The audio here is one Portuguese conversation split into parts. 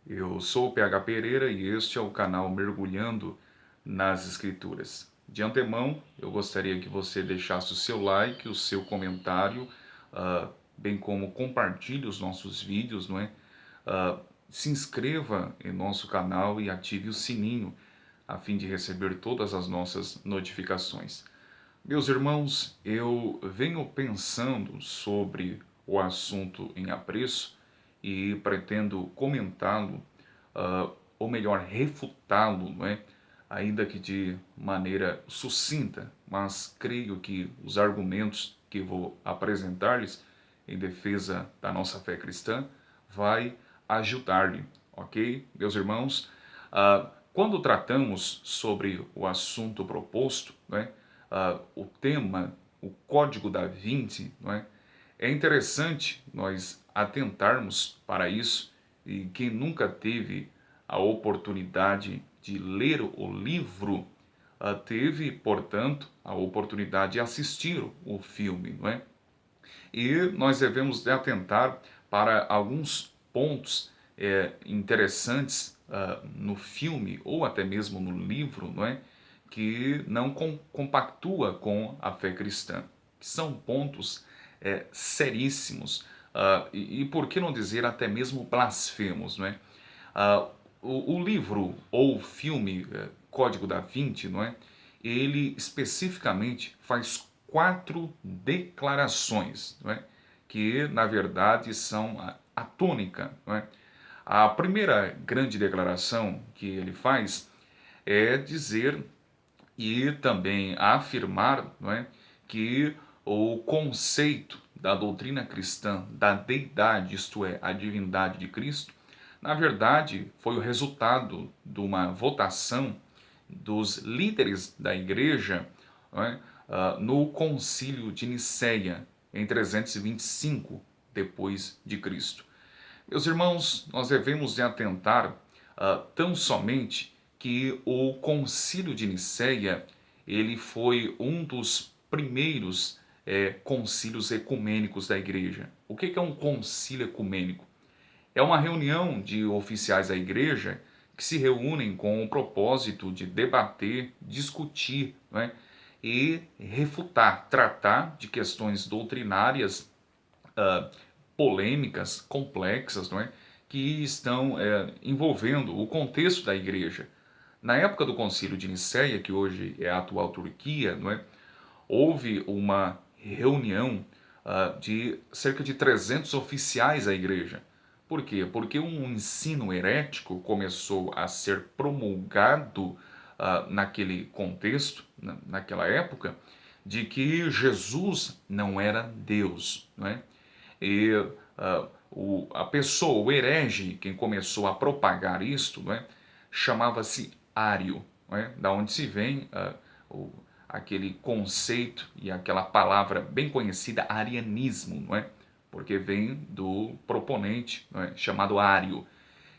Eu sou o PH Pereira e este é o canal Mergulhando nas Escrituras. De antemão, eu gostaria que você deixasse o seu like, o seu comentário, bem como compartilhe os nossos vídeos, não é? Ah, Se inscreva em nosso canal e ative o sininho a fim de receber todas as nossas notificações. Meus irmãos, eu venho pensando sobre o assunto em apreço e pretendo comentá-lo, ou melhor, refutá-lo, não é? Ainda que de maneira sucinta, mas creio que os argumentos que vou apresentar-lhes em defesa da nossa fé cristã vai ajudar-lhe, ok? Meus irmãos, quando tratamos sobre o assunto proposto, não é? O tema, o Código da Vinci, não é? É interessante nós atentarmos para isso e quem nunca teve a oportunidade de ler o livro teve, portanto, a oportunidade de assistir o filme, não é? E nós devemos de atentar para alguns pontos interessantes no filme ou até mesmo no livro, não é? Que não compactua com a fé cristã, que são pontos seríssimos e por que não dizer até mesmo blasfemos, não é? Ah, o livro ou o filme Código da Vinci, não é? Ele especificamente faz 4 declarações, não é? Que na verdade são a tônica, não é? A primeira grande declaração que ele faz é dizer e também afirmar, não é, que o conceito da doutrina cristã da deidade, isto é, a divindade de Cristo, na verdade foi o resultado de uma votação dos líderes da igreja, não é, no concílio de Nicéia em 325 depois de Cristo. Meus irmãos, nós devemos de atentar tão somente que o Concílio de Nicéia ele foi um dos primeiros concílios ecumênicos da igreja. O que é um concílio ecumênico? É uma reunião de oficiais da igreja que se reúnem com o propósito de debater, discutir, não é? E refutar, tratar de questões doutrinárias uh, polêmicas, complexas, não é? Que estão envolvendo o contexto da igreja. Na época do Concílio de Nicéia, que hoje é a atual Turquia, não é? Houve uma reunião de cerca de 300 oficiais da igreja. Por quê? Porque um ensino herético começou a ser promulgado naquele contexto, naquela época, de que Jesus não era Deus, não é? E a pessoa, o herege, quem começou a propagar isto, não é? Chamava-se Ário, não é? Da onde se vem aquele conceito e aquela palavra bem conhecida, arianismo, não é? Porque vem do proponente, não é? Chamado Ário.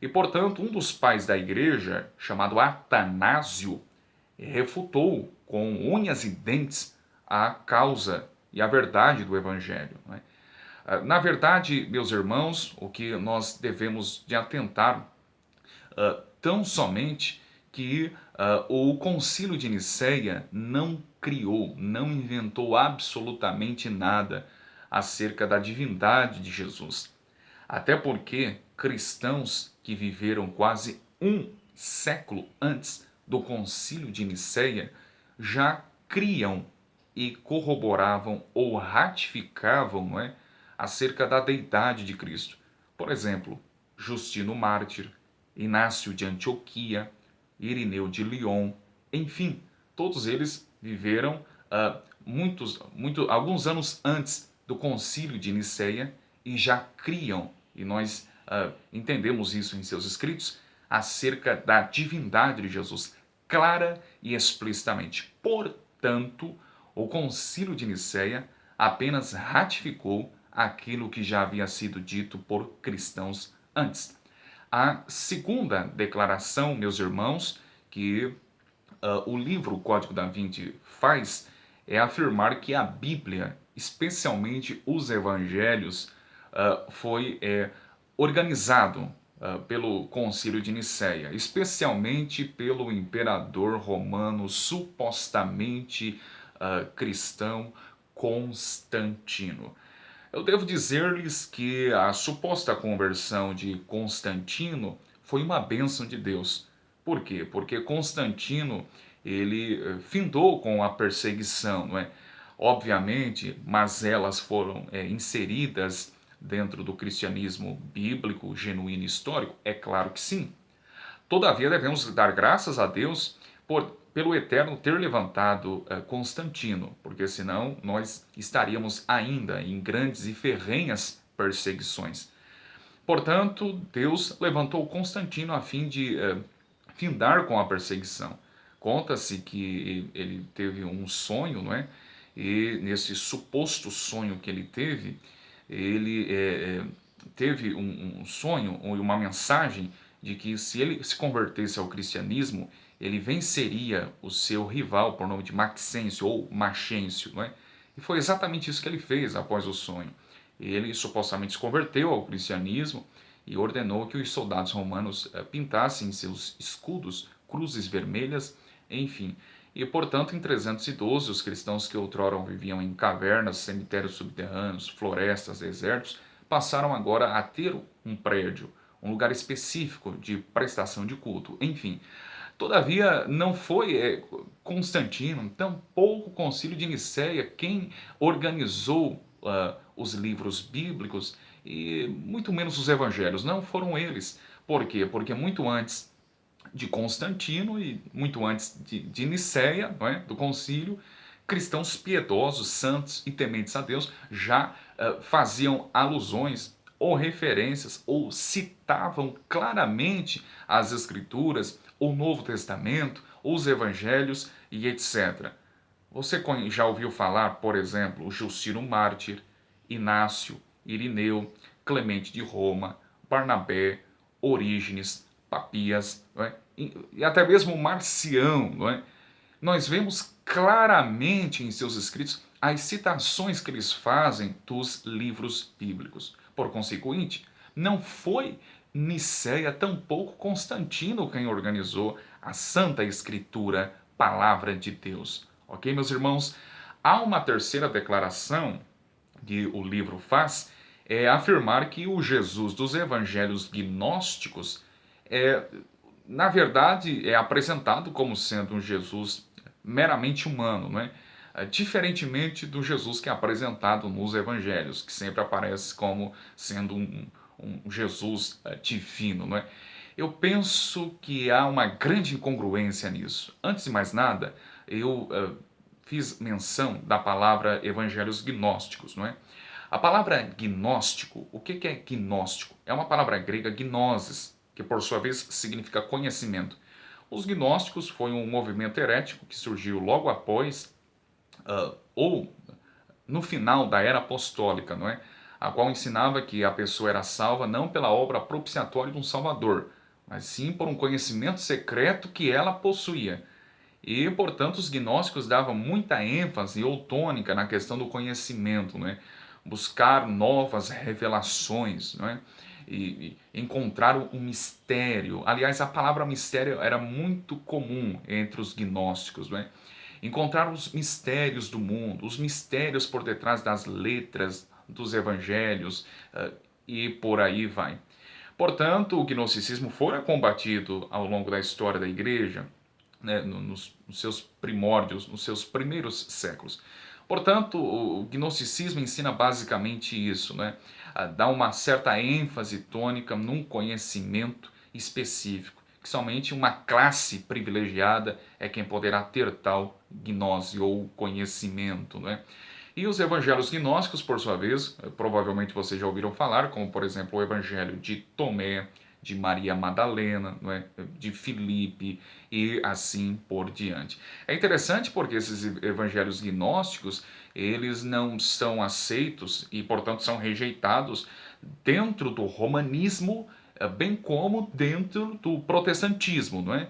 E, portanto, um dos pais da igreja, chamado Atanásio, refutou com unhas e dentes a causa e a verdade do evangelho, não é? Na verdade, meus irmãos, o que nós devemos de atentar tão somente que o Concílio de Nicéia não criou, não inventou absolutamente nada acerca da divindade de Jesus. Até porque cristãos que viveram quase um século antes do Concílio de Nicéia já criam e corroboravam ou ratificavam, não é, acerca da deidade de Cristo. Por exemplo, Justino Mártir, Inácio de Antioquia, Irineu de Lyon, enfim, todos eles viveram alguns anos antes do Concílio de Nicéia e já criam, e nós entendemos isso em seus escritos, acerca da divindade de Jesus, clara e explicitamente. Portanto, o Concílio de Nicéia apenas ratificou aquilo que já havia sido dito por cristãos antes. A segunda declaração, meus irmãos, que o livro Código da Vinci faz é afirmar que a Bíblia, especialmente os evangelhos, foi organizado pelo Concílio de Nicéia, especialmente pelo imperador romano supostamente cristão Constantino. Eu devo dizer-lhes que a suposta conversão de Constantino foi uma bênção de Deus. Por quê? Porque Constantino ele findou com a perseguição, não é? Obviamente, mas elas foram inseridas dentro do cristianismo bíblico, genuíno e histórico? É claro que sim. Todavia, devemos dar graças a Deus pelo Eterno ter levantado Constantino, porque senão nós estaríamos ainda em grandes e ferrenhas perseguições. Portanto, Deus levantou Constantino a fim de findar com a perseguição. Conta-se que ele teve um sonho, não é? E nesse suposto sonho que ele teve, ele teve um sonho ou uma mensagem de que se ele se convertesse ao cristianismo, ele venceria o seu rival por nome de Maxêncio ou Maxêncio, não é? E foi exatamente isso que ele fez após o sonho. Ele supostamente se converteu ao cristianismo e ordenou que os soldados romanos pintassem seus escudos cruzes vermelhas, enfim. E, portanto, em 312, os cristãos que outrora viviam em cavernas, cemitérios subterrâneos, florestas, desertos, passaram agora a ter um prédio, um lugar específico de prestação de culto. Enfim, todavia, não foi Constantino, tampouco o Concílio de Nicéia quem organizou os livros bíblicos e muito menos os evangelhos. Não foram eles. Por quê? Porque muito antes de Constantino e muito antes de Nicéia, não é? Do concílio, cristãos piedosos, santos e tementes a Deus já faziam alusões ou referências ou citavam claramente as Escrituras, o Novo Testamento, os Evangelhos e etc. Você já ouviu falar, por exemplo, Justíno Mártir, Inácio, Irineu, Clemente de Roma, Barnabé, Orígenes, Papias, não é? E até mesmo Marcião, não é? Nós vemos claramente em seus escritos as citações que eles fazem dos livros bíblicos. Por conseguinte, não foi Nicéia, tampouco Constantino quem organizou a Santa Escritura, Palavra de Deus. Ok, meus irmãos? Há uma terceira declaração que o livro faz, é afirmar que o Jesus dos evangelhos gnósticos na verdade, é apresentado como sendo um Jesus meramente humano, não é? Diferentemente do Jesus que é apresentado nos evangelhos, que sempre aparece como sendo um Jesus divino, não é? Eu penso que há uma grande incongruência nisso. Antes de mais nada, eu fiz menção da palavra evangelhos gnósticos, não é? A palavra gnóstico, o que é gnóstico? É uma palavra grega gnosis, que por sua vez significa conhecimento. Os gnósticos foi um movimento herético que surgiu logo após ou no final da era apostólica, não é? A qual ensinava que a pessoa era salva não pela obra propiciatória de um Salvador, mas sim por um conhecimento secreto que ela possuía. E, portanto, os gnósticos davam muita ênfase ou tônica na questão do conhecimento, não é? Buscar novas revelações, não é? E encontrar um mistério. Aliás, a palavra mistério era muito comum entre os gnósticos, não é? Encontrar os mistérios do mundo, os mistérios por detrás das letras dos evangelhos e por aí vai. Portanto, o gnosticismo foi combatido ao longo da história da igreja, né, nos seus primórdios, nos seus primeiros séculos. Portanto, o gnosticismo ensina basicamente isso, né? Dá uma certa ênfase tônica num conhecimento específico, que somente uma classe privilegiada é quem poderá ter tal gnose ou conhecimento, né? E os evangelhos gnósticos, por sua vez, provavelmente vocês já ouviram falar, como por exemplo o evangelho de Tomé, de Maria Madalena, não é? De Filipe e assim por diante. É interessante porque esses evangelhos gnósticos, eles não são aceitos e, portanto, são rejeitados dentro do romanismo, bem como dentro do protestantismo, não é?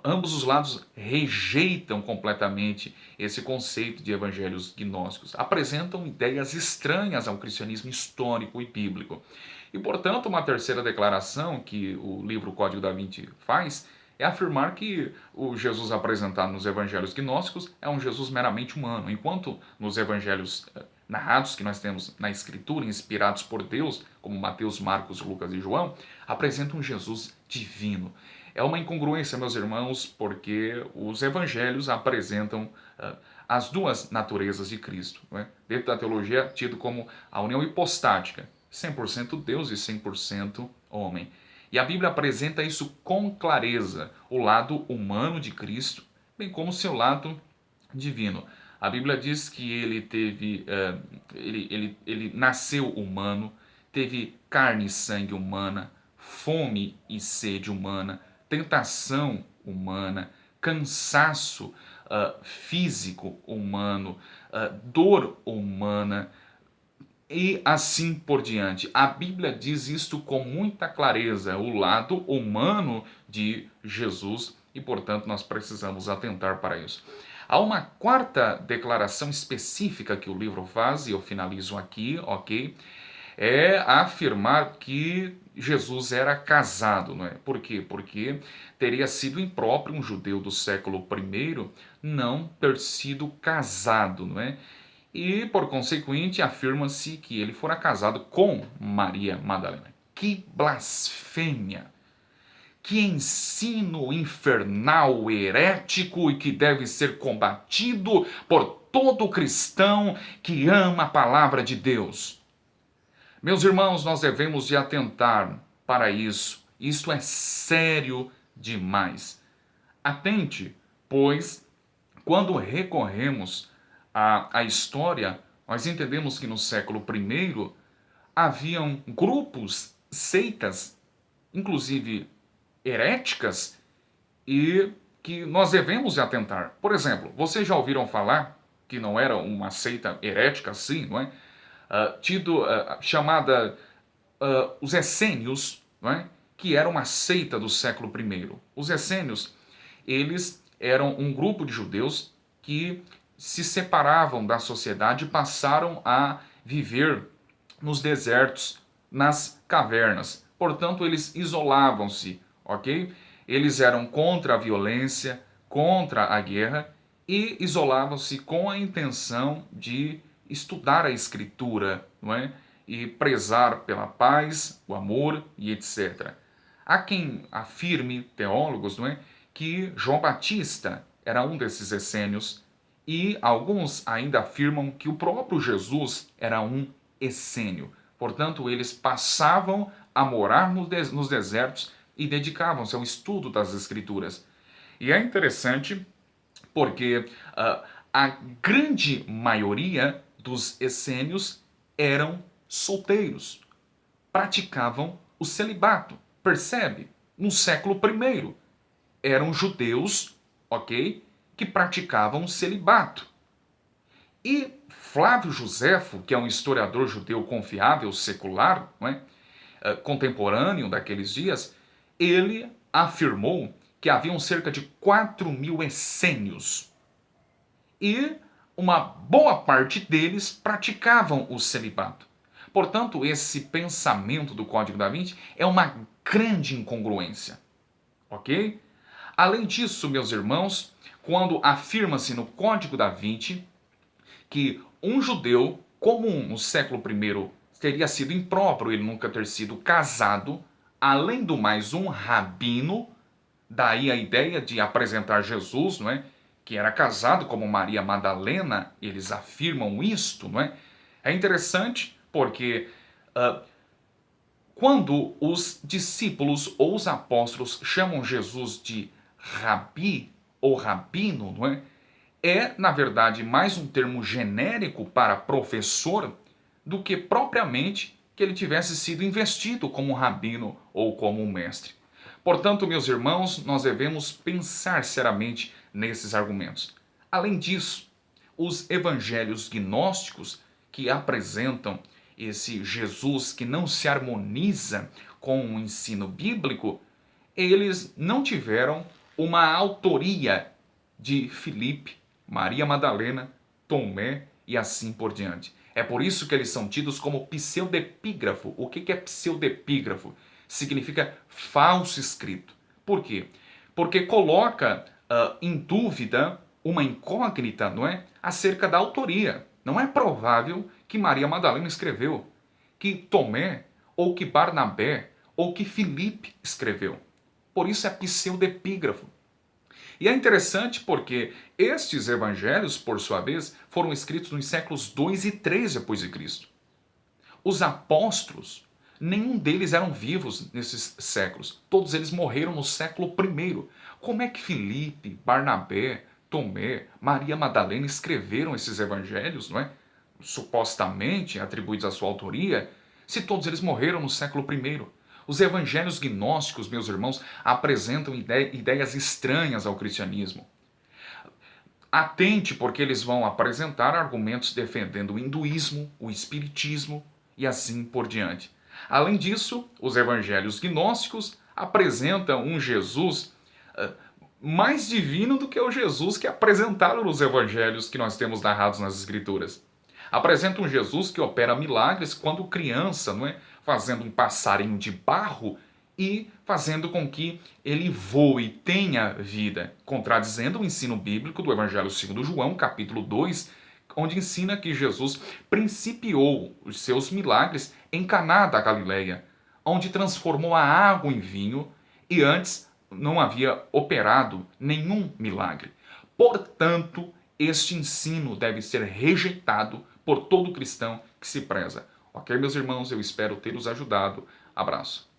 Ambos os lados rejeitam completamente esse conceito de evangelhos gnósticos, apresentam ideias estranhas ao cristianismo histórico e bíblico. E, portanto, uma terceira declaração que o livro Código da Vinci faz é afirmar que o Jesus apresentado nos evangelhos gnósticos é um Jesus meramente humano, enquanto nos evangelhos narrados que nós temos na Escritura, inspirados por Deus, como Mateus, Marcos, Lucas e João, apresentam um Jesus divino. É uma incongruência, meus irmãos, porque os evangelhos apresentam as duas naturezas de Cristo. Não é? Dentro da teologia é tido como a união hipostática, 100% Deus e 100% homem. E a Bíblia apresenta isso com clareza, o lado humano de Cristo, bem como o seu lado divino. A Bíblia diz que ele teve, ele nasceu humano, teve carne e sangue humana, fome e sede humana, tentação humana, cansaço físico humano, dor humana, e assim por diante. A Bíblia diz isto com muita clareza, o lado humano de Jesus, e portanto nós precisamos atentar para isso. Há uma quarta declaração específica que o livro faz, e eu finalizo aqui, ok? É afirmar que Jesus era casado, não é? Por quê? Porque teria sido impróprio um judeu do século I não ter sido casado, não é? E, por consequente, afirma-se que ele fora casado com Maria Madalena. Que blasfêmia! Que ensino infernal, herético e que deve ser combatido por todo cristão que ama a palavra de Deus. Meus irmãos, nós devemos de atentar para isso. Isso é sério demais. Atente, pois, quando recorremos à história, nós entendemos que no século I haviam grupos, seitas, inclusive heréticas, e que nós devemos de atentar. Por exemplo, vocês já ouviram falar que não era uma seita herética assim, não é? Chamada os essênios, não é? Que era uma seita do século I. Os essênios, eles eram um grupo de judeus que se separavam da sociedade e passaram a viver nos desertos, nas cavernas. Portanto, eles isolavam-se, ok? Eles eram contra a violência, contra a guerra e isolavam-se com a intenção de estudar a Escritura, não é? E prezar pela paz, o amor e etc. Há quem afirme, teólogos, não é, que João Batista era um desses essênios, e alguns ainda afirmam que o próprio Jesus era um essênio. Portanto, eles passavam a morar nos desertos e dedicavam-se ao estudo das Escrituras. E é interessante porque a grande maioria dos essênios eram solteiros, praticavam o celibato. Percebe? No século I, eram judeus, ok, que praticavam o celibato. E Flávio Joséfo, que é um historiador judeu confiável, secular, não é? Contemporâneo daqueles dias, ele afirmou que haviam cerca de 4.000 essênios. E uma boa parte deles praticavam o celibato. Portanto, esse pensamento do Código da Vinci é uma grande incongruência. Ok? Além disso, meus irmãos, quando afirma-se no Código da Vinci que um judeu comum no século I teria sido impróprio ele nunca ter sido casado, além do mais um rabino, daí a ideia de apresentar Jesus, não é? Que era casado como Maria Madalena, eles afirmam isto, não é? É interessante porque quando os discípulos ou os apóstolos chamam Jesus de rabi ou rabino, não é? É, na verdade, mais um termo genérico para professor do que propriamente que ele tivesse sido investido como rabino ou como um mestre. Portanto, meus irmãos, nós devemos pensar seriamente nesses argumentos. Além disso, os evangelhos gnósticos que apresentam esse Jesus que não se harmoniza com o ensino bíblico, eles não tiveram uma autoria de Filipe, Maria Madalena, Tomé e assim por diante. É por isso que eles são tidos como pseudepígrafo. O que é pseudepígrafo? Significa falso escrito. Por quê? Porque coloca em dúvida uma incógnita, não é? Acerca da autoria. Não é provável que Maria Madalena escreveu, que Tomé, ou que Barnabé, ou que Filipe escreveu. Por isso é pseudepígrafo. E é interessante porque estes evangelhos, por sua vez, foram escritos nos séculos 2 e 3 depois de Cristo. Os apóstolos, nenhum deles eram vivos nesses séculos. Todos eles morreram no século I. Como é que Filipe, Barnabé, Tomé, Maria Madalena escreveram esses evangelhos, não é? Supostamente atribuídos à sua autoria, se todos eles morreram no século I? Os evangelhos gnósticos, meus irmãos, apresentam ideias estranhas ao cristianismo. Atente, porque eles vão apresentar argumentos defendendo o hinduísmo, o espiritismo e assim por diante. Além disso, os evangelhos gnósticos apresentam um Jesus mais divino do que o Jesus que apresentaram nos evangelhos que nós temos narrados nas Escrituras. Apresenta um Jesus que opera milagres quando criança, não é? Fazendo um passarinho de barro e fazendo com que ele voe, tenha vida, contradizendo o ensino bíblico do Evangelho segundo João, capítulo 2, onde ensina que Jesus principiou os seus milagres em Caná da Galileia, onde transformou a água em vinho e antes não havia operado nenhum milagre. Portanto, este ensino deve ser rejeitado por todo cristão que se preza. Ok, meus irmãos, eu espero ter os ajudado. Abraço.